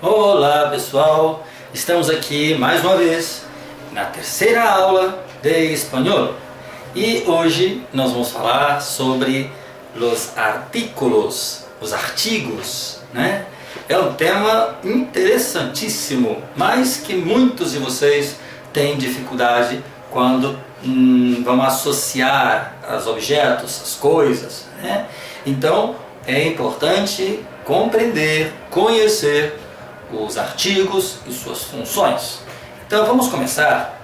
Olá pessoal, estamos aqui mais uma vez na terceira aula de espanhol e hoje nós vamos falar sobre os artículos, os artigos, né? É um tema interessantíssimo, mas que muitos de vocês têm dificuldade quando vão associar os objetos, as coisas, né? Então é importante compreender, conhecer os artigos e suas funções. Então vamos começar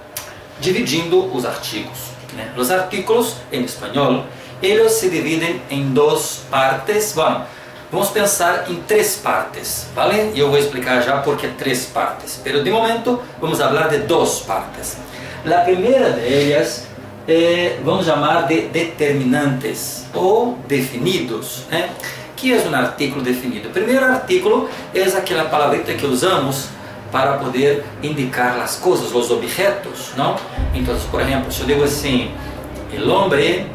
dividindo os artigos, né? Os artículos em espanhol, eles se dividem em duas partes. Vamos pensar em três partes, ¿vale? E eu vou explicar já por que três partes, mas de momento vamos falar de duas partes. A primeira delas vamos chamar de determinantes ou definidos, né? Que é um artículo definido? O primeiro artículo é aquela palavrita que usamos para poder indicar as coisas, os objetos, não? Então, por exemplo, se eu digo assim, el hombre,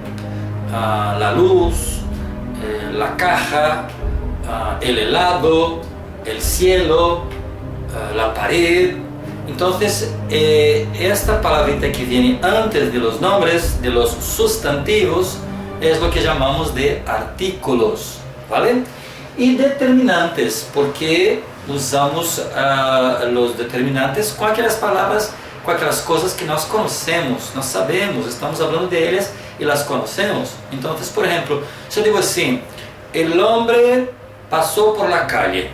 la luz, la caja, el helado, el cielo, la pared. Então, esta palavrita que vem antes de los nombres, de los sustantivos, é o que chamamos de artículos. ¿Vale? E determinantes, porque usamos os determinantes com aquelas palavras, com aquelas coisas que nós conhecemos, nós sabemos, estamos falando delas e las conhecemos. Então, por exemplo, se eu digo assim, el hombre passou por la calle.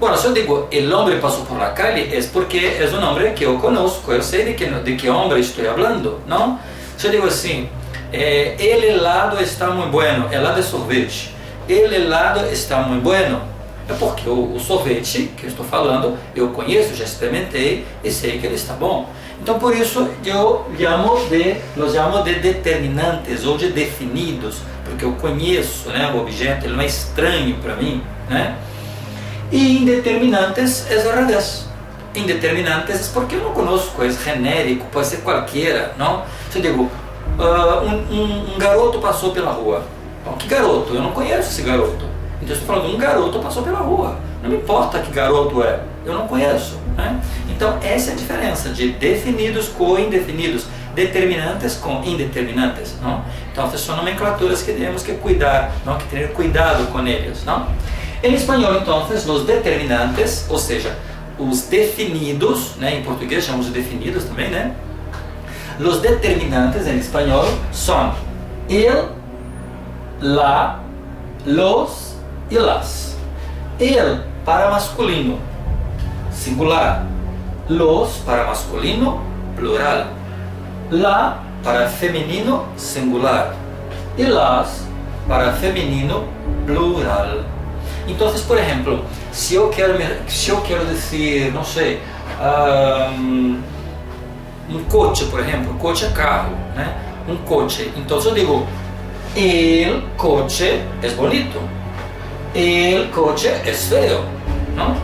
Bueno, se eu digo el hombre passou por la calle, é porque é um homem que eu conozco, eu sei de que homem estou falando, não? Se eu digo assim, el helado está muito bueno, helado é sorvete. El helado está muito bueno. É porque o sorvete que eu estou falando, eu conheço, já experimentei e sei que ele está bom. Então por isso eu los chamo de determinantes ou de definidos, porque eu conheço, né, o objeto, ele não é estranho para mim, né? E indeterminantes é ao revés. Indeterminantes é porque eu não conosco, é genérico, pode ser qualquer, não? Se eu digo, um garoto passou pela rua. Que garoto? Eu não conheço esse garoto. Então eu estou falando, um garoto passou pela rua. Não me importa que garoto é, eu não conheço, né? Então essa é a diferença de definidos com indefinidos, determinantes com indeterminantes, não? Então essas são nomenclaturas que temos que cuidar, não? Que ter cuidado com eles, não? Em espanhol, então, os determinantes, ou seja, os definidos, né? Em português chamamos de definidos também, né? Os determinantes em espanhol são el, la, los e las. El para masculino, singular. Los para masculino, plural. La para feminino, singular. E las para feminino, plural. Então, por exemplo, se eu quero dizer, não sei, um coche, por exemplo, coche é carro, né? Um coche. Então, se eu digo el coche es bonito, el coche es feo, não?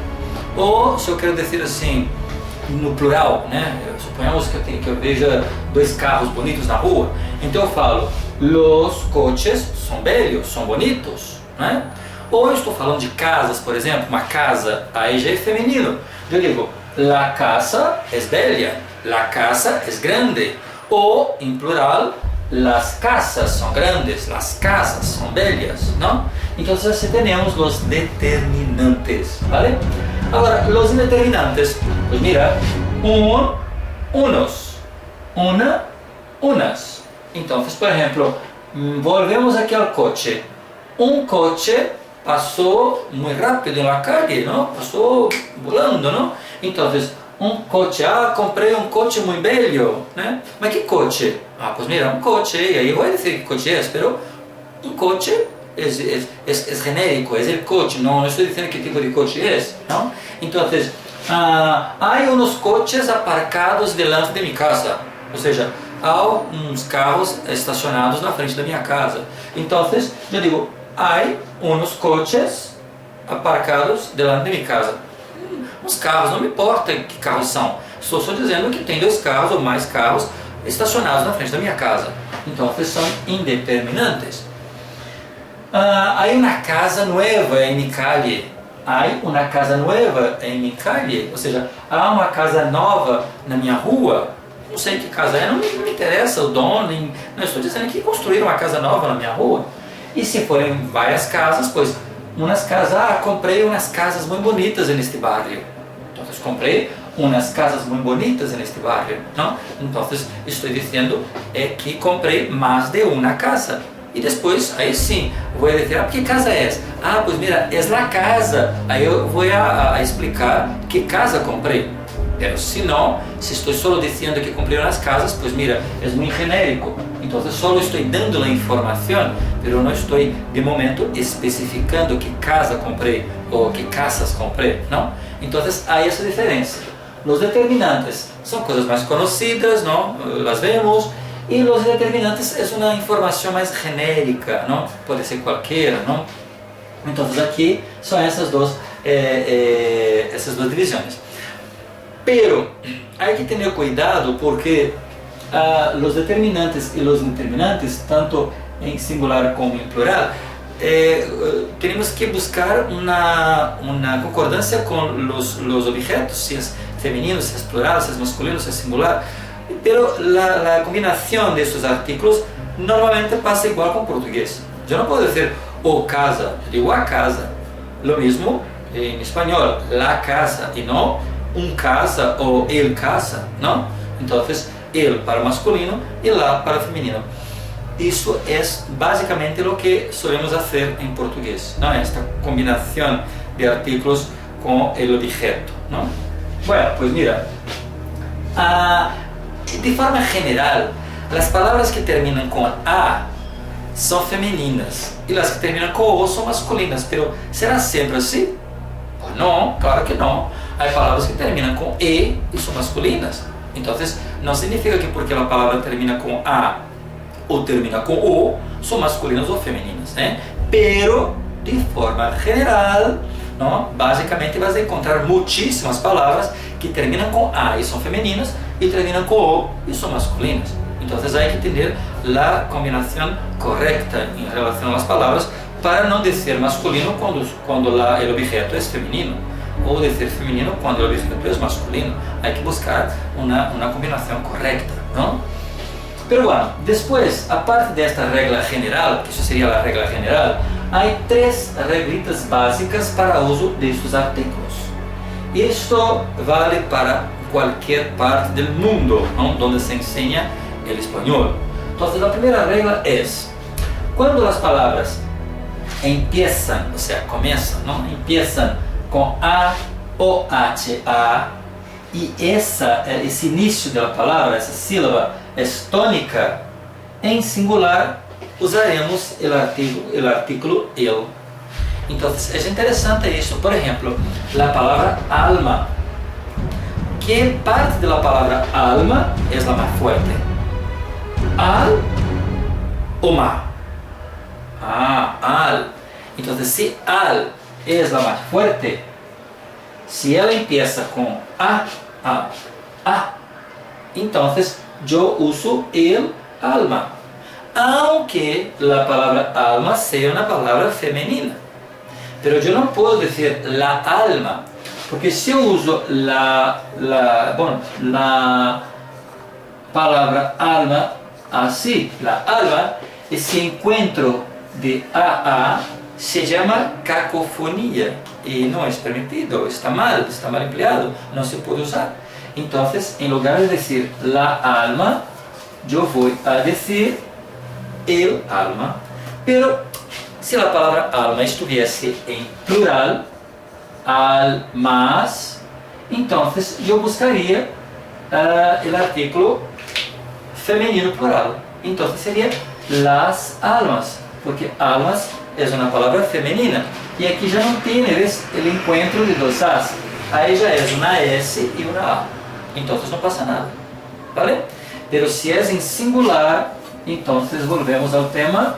Ou se eu quero dizer assim, no plural, né? Suponhamos que eu veja dois carros bonitos na rua, então eu falo, los coches son bellos, são bonitos, né? Ou eu estou falando de casas, por exemplo, uma casa, aí já é feminino, eu digo, la casa es bella, la casa es grande, ou em plural, las casas son grandes, las casas son bellas, ¿no? Entonces así tenemos los determinantes, ¿vale? Ahora, los indeterminantes, pues mira, unos, una, unas. Entonces, por ejemplo, volvemos aquí al coche. Un coche pasó muy rápido en la calle, ¿no? Pasó volando, ¿no? Entonces, um coche, comprei um coche muito bello, né? Mas que coche? Pues mira, um coche, e aí vou dizer que coche é, pero um coche é genérico, é o coche, não estou dizendo que tipo de coche é, não? Então, há uns coches aparcados delante de minha casa, ou seja, há uns carros estacionados na frente da minha casa. Então, eu digo, há uns coches aparcados delante de minha casa. Os carros, não me importa que carros são, estou só dizendo que tem dois carros ou mais carros estacionados na frente da minha casa. Então, são indeterminantes. Há uma casa nova em mi calle, há uma casa nova em minha calle, ou seja, há uma casa nova na minha rua. Não sei que casa é, não me interessa o dono, não estou dizendo que construíram uma casa nova na minha rua. E se forem várias casas, pois umas casas, comprei umas casas muito bonitas neste barrio. Então, comprei umas casas muito bonitas neste barrio, não? Então, estou dizendo que comprei mais de uma casa. E depois, aí sim, vou dizer, que casa é essa? Pues mira, é a casa. Aí eu vou a explicar que casa comprei. Pero se não, se estou só dizendo que comprei umas casas, pues mira, é muito genérico. Então, só estou dando a informação, pero não estou, de momento, especificando que casa comprei ou que casas comprei, não? Então, há essa diferença. Os determinantes são coisas mais conhecidas, não? Las vemos. E os determinantes é uma informação mais genérica, não? Pode ser qualquer, não? Então, aqui são essas duas divisões. Pero hay que tener cuidado porque los determinantes y los indeterminantes, tanto en singular como en plural, tenemos que buscar una concordancia con los objetos, si es femenino, si es plural, si es masculino, si es singular. Pero la combinación de estos artículos normalmente pasa igual con portugués. Yo no puedo decir o casa, yo digo a casa. Lo mismo en español, la casa y no un casa ou el casa, não? Então, el para masculino e la para feminino. Isso é basicamente o que solemos fazer em português, não? Esta combinação de artículos com o objeto, não? Bueno, pues mira, de forma general, as palavras que terminam com a são femininas e as que terminam com o são masculinas. Pero será sempre assim? Não, claro que não. Há palavras que terminam com e são masculinas. Então, não significa que porque a palavra termina com a ou termina com o, são masculinas ou femininas, né? Pero, de forma general, não? Basicamente, vas encontrar muitíssimas palavras que terminam com a e são femininas e terminam com o e são masculinas. Então, há que ter a combinação correta em relação às palavras para não dizer masculino quando o objeto é feminino, ou dizer feminino quando o objeto é masculino. Há que buscar uma combinação correta, não? Pero bueno, depois, a parte desta regra general, que isso seria a regra general, há três reglitas básicas para o uso destes artículos. Isto vale para qualquer parte do mundo, não? Onde se ensina o espanhol. Então, a primeira regra é: quando as palavras empiezan, o sea, comienzan, ¿no? Empiezan con A o H-A y ese inicio de la palabra, esa sílaba es tónica, en singular usaremos el artículo el. Entonces, es interesante eso. Por ejemplo, la palabra alma. ¿Qué parte de la palabra alma es la más fuerte? Al o ma. Al. Entonces, si al es la más fuerte, si ella empieza con a, entonces yo uso el alma, aunque la palabra alma sea una palabra femenina. Pero yo no puedo decir la alma, porque si yo uso la palabra alma así, la alma, ese encuentro de a se llama cacofonía y no es permitido, está mal empleado, no se puede usar. Entonces, en lugar de decir la alma, yo voy a decir el alma. Pero si la palabra alma estuviese en plural, almas, entonces yo buscaría el artículo femenino plural. Entonces sería las almas, porque almas es una palabra femenina. Y aquí ya no tienes el encuentro de dos As. Ahí ya es una S y una A. Entonces no pasa nada, ¿vale? Pero si es en singular, entonces volvemos al tema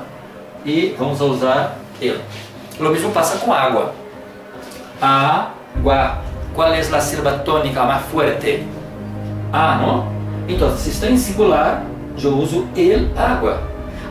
y vamos a usar el. Lo mismo pasa con agua. Agua. ¿Cuál es la sílaba tónica más fuerte? A, ¿no? Entonces, si está en singular, yo uso el agua.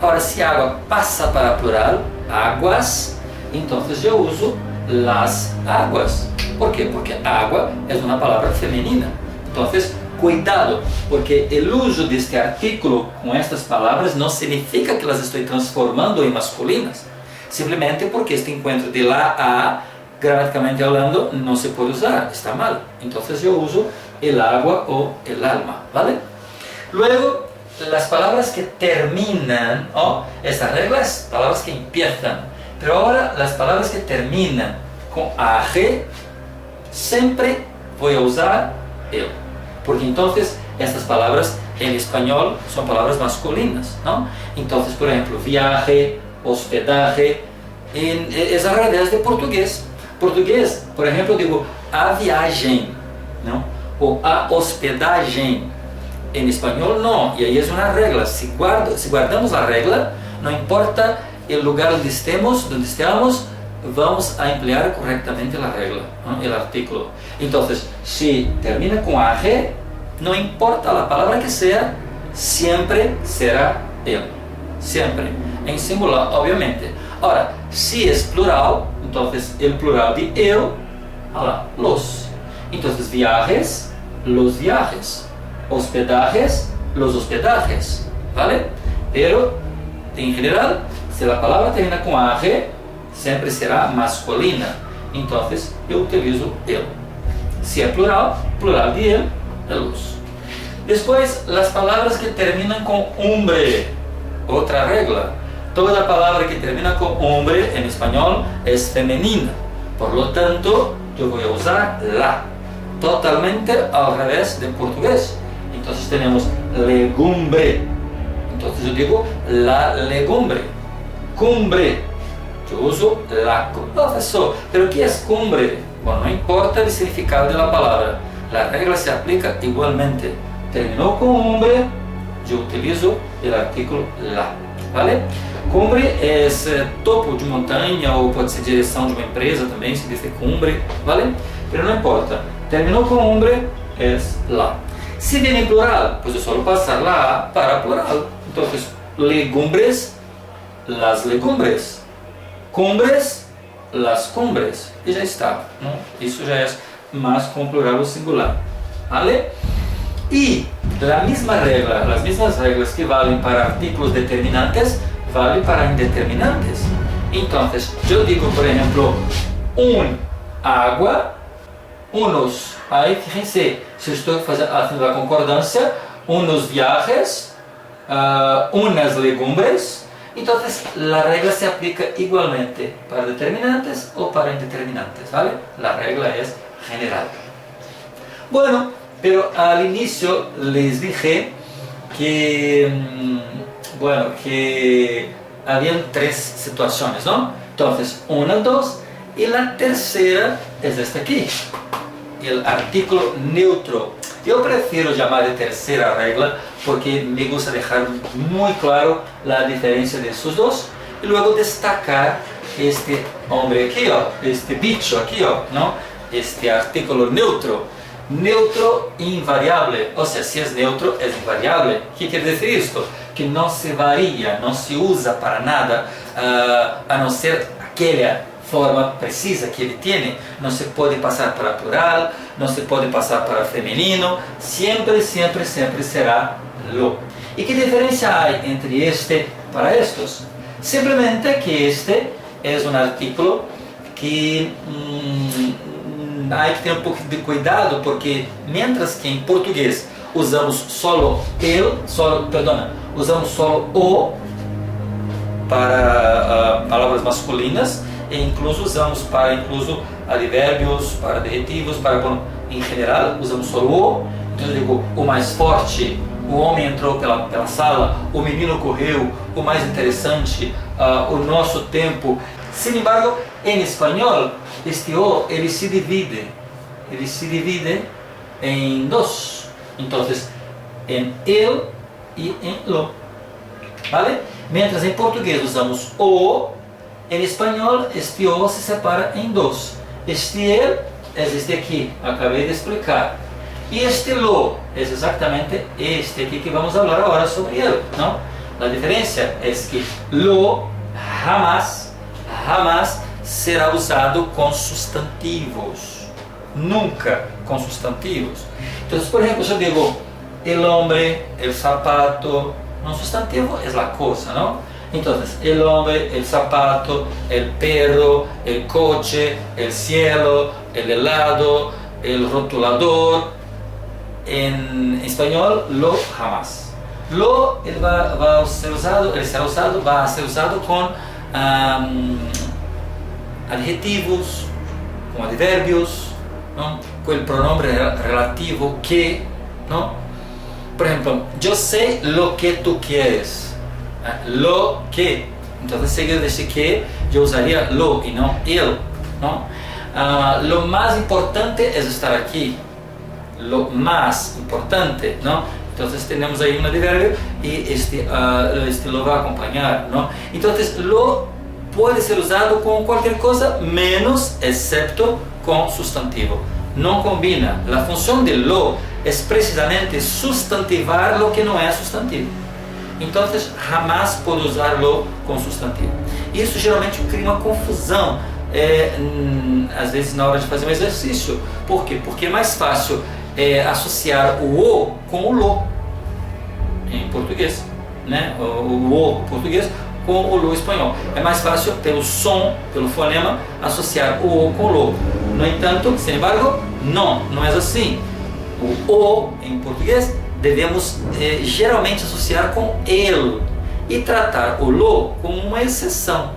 Ahora, si agua pasa para plural, aguas, entonces yo uso las aguas. ¿Por qué? Porque agua es una palabra femenina. Entonces, cuidado, porque el uso de este artículo con estas palabras no significa que las estoy transformando en masculinas. Simplemente porque este encuentro de la a, gramaticalmente hablando, no se puede usar, está mal. Entonces yo uso el agua o el alma, ¿vale? Luego, las palabras que terminan, esta regla es palabras que empiezan, pero ahora las palabras que terminan con AG, siempre voy a usar el, porque entonces estas palabras en español son palabras masculinas, ¿no? Entonces, por ejemplo, viaje, hospedaje, es al revés de portugués. Portugués, por ejemplo, digo a viagem, ¿no? O a hospedagem. En español no, y ahí es una regla. Si guardamos la regla, no importa el lugar donde estemos, vamos a emplear correctamente la regla, ¿no? El artículo. Entonces, si termina con AG, no importa la palabra que sea, siempre será el. Siempre. En singular, obviamente. Ahora, si es plural, entonces el plural de el, los. Entonces, viajes, los viajes. Hospedajes, los hospedajes, ¿vale? Pero, en general, si la palabra termina con AG, siempre será masculina. Entonces, yo utilizo el. Si es plural, plural de el, de los. Después, las palabras que terminan con hombre. Otra regla. Toda palabra que termina con hombre en español es femenina. Por lo tanto, yo voy a usar la. Totalmente al revés del portugués. Entonces tenemos legumbre. Entonces yo digo la legumbre. Cumbre. Yo uso la. Profesor, ¿pero qué es cumbre? Bueno, no importa el significado de la palabra. La regla se aplica igualmente. Terminó con hombre, yo utilizo el artículo la. ¿Vale? Cumbre es topo de montanha ou pode ser direção de uma empresa também, se diz cumbre, ¿vale? Pero no importa. Terminó con hombre, es la. Si viene en plural, pues es solo pasar la A para plural. Entonces, legumbres, las legumbres. Cumbres, las cumbres. Y ya está, ¿no? Eso ya es más con plural o singular. ¿Vale? Y la misma regla, las mismas reglas que valen para artículos determinantes, valen para indeterminantes. Entonces, yo digo, por ejemplo, un agua, unos, aí fíjense, si estoy haciendo la concordancia, unos viajes, unas legumbres, entonces la regla se aplica igualmente para determinantes o para indeterminantes, ¿vale? La regla es general. Bueno, pero al inicio les dije que, que habían tres situaciones, ¿no? Entonces, una, dos, y la tercera es esta aquí. El artículo neutro. Yo prefiero llamar de tercera regla porque me gusta dejar muy claro la diferencia de esos dos y luego destacar este hombre aquí, este bicho aquí, ¿no? Este artículo neutro. Neutro invariable, o sea, si es neutro es invariable. ¿Qué quiere decir esto? Que no se varía, no se usa para nada, a no ser aquella forma precisa que ele tiene. No se puede pasar para plural, no se puede pasar para femenino, siempre, siempre, siempre será lo. ¿Y qué diferencia hay entre este para estos? Simplemente que este es un artículo que hay que tener un poco de cuidado porque mientras que en portugués usamos solo usamos solo o para palabras masculinas, e incluso usamos para advérbios, para adjetivos, em geral usamos só o. Então eu digo o mais forte, o homem entrou pela sala, o menino correu, o mais interessante, o nosso tempo. Sin embargo, em espanhol, este o ele se divide em dos. Então, em el e em lo, ¿vale? Mientras em português usamos o, em espanhol este o se separa em dos. Este el é este aqui, acabei de explicar. E este lo é exatamente este aqui que vamos falar agora sobre ele, não? A diferença é que lo jamás será usado com sustantivos, nunca com sustantivos. Então, por exemplo, se eu digo el hombre, el zapato, un sustantivo es la cosa, ¿no? Entonces, el hombre, el zapato, el perro, el coche, el cielo, el helado, el rotulador. En español, lo jamás. Lo va a ser usado, va a ser usado con adjetivos, con adverbios, ¿no? Con el pronombre relativo que, ¿no? Por ejemplo, yo sé lo que tú quieres. Lo que. Entonces, seguido de ese que, yo usaría lo y no el, ¿no? Lo más importante es estar aquí. Lo más importante, ¿no? Entonces tenemos ahí un adverbio y este lo va a acompañar, ¿no? Entonces lo puede ser usado con cualquier cosa menos excepto con sustantivo. No combina. La función de lo es precisamente sustantivar lo que no es sustantivo. Entonces jamás puedo usarlo com sustantivo. Isso geralmente cria uma confusão, às vezes na hora de fazer um exercício. Por quê? Porque é mais fácil associar o com o lo em português, né? O português com o lo espanhol. É mais fácil pelo som, pelo fonema, associar o com o lo. No entanto, sin embargo, não é assim. O em português devemos geralmente associar com el e tratar o lo como uma exceção.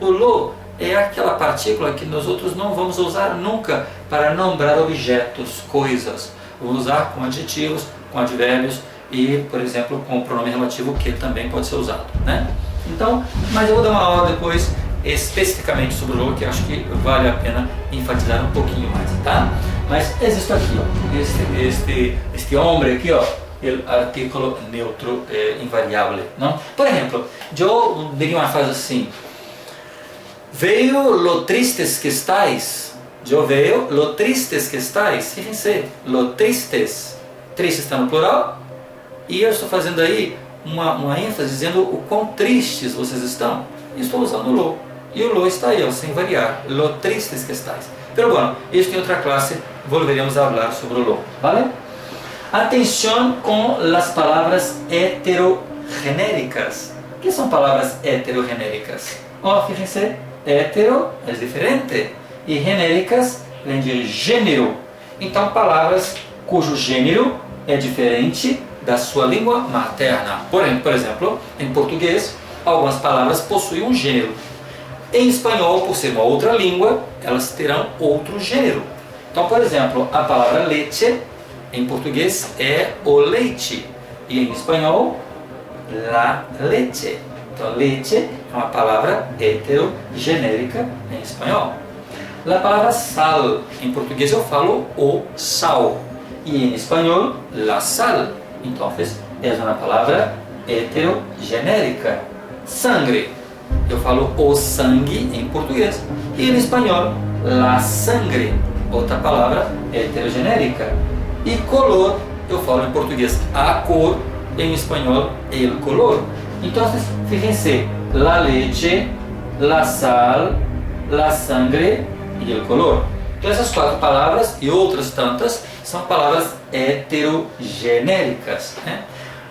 O lo é aquela partícula que nós outros não vamos usar nunca para nombrar objetos, coisas. Vamos usar com adjetivos, com advérbios e, por exemplo, com o pronome relativo que também pode ser usado, né? Então, mas eu vou dar uma aula depois especificamente sobre o lo, que acho que vale a pena enfatizar um pouquinho mais, tá? Mas existe aqui, ó, este homem aqui, ó, o artículo neutro invariável, não? Por exemplo, eu diria uma frase assim: veio lo tristes que estáis. Eu veio lo tristes que estáis. Fíjense, lo tristes. Triste está no plural. E eu estou fazendo aí uma ênfase dizendo o quão tristes vocês estão. E estou usando lo. E o lo está aí, ó, sem variar. Lo tristes que estáis. Pero bueno, isto em outra classe volveremos a falar sobre o lo. Vale? Atenção com as palavras heterogenéricas. O que são palavras heterogenéricas? Ó, fíjense, hetero é diferente e genéricas vem de gênero. Então, palavras cujo gênero é diferente da sua língua materna. Por exemplo, em português, algumas palavras possuem um gênero. Em espanhol, por ser uma outra língua, elas terão outro gênero. Então, por exemplo, a palavra leite em português é o leite e em espanhol, la leche. Então, leite é uma palavra heterogenérica em espanhol. A palavra sal, em português eu falo o sal e em espanhol, la sal. Então, é uma palavra heterogenérica. Sangre, eu falo o sangue em português e em espanhol, la sangre, outra palavra heterogenérica. E color, eu falo em português a cor, em espanhol el color. Então, fíjense, la leche, la sal, la sangre e el color. Então, essas quatro palavras e outras tantas são palavras heterogenéricas, né?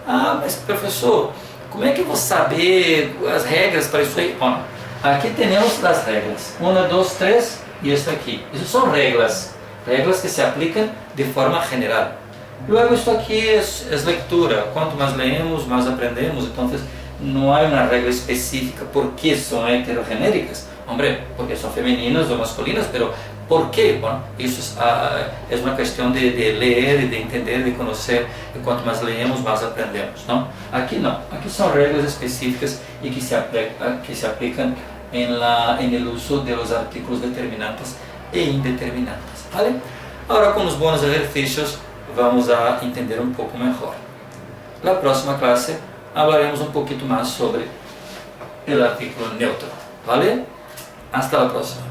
Ah, mas professor, como é que eu vou saber as regras para isso aí? Bom, aqui temos as regras. 1, 2, 3 e esta aqui. Isso são regras. Regras que se aplicam de forma general. Luego, isto aqui é leitura. Quanto mais leemos, mais aprendemos. Então, não há uma regra específica por que são heterogenéricas. Hombre, porque são femininas ou masculinas, pero ¿por qué? Bueno, isso é uma questão de ler, de entender, de conhecer. E quanto mais leemos, mais aprendemos, não? Aqui não. Aqui são regras específicas e que se aplicam en el uso de los artículos determinantes e indeterminantes, ¿vale? Agora, com os bônus exercícios, vamos a entender um pouco melhor. Na próxima classe, falaremos um pouquinho mais sobre o artículo neutro, ¿vale? Hasta la próxima.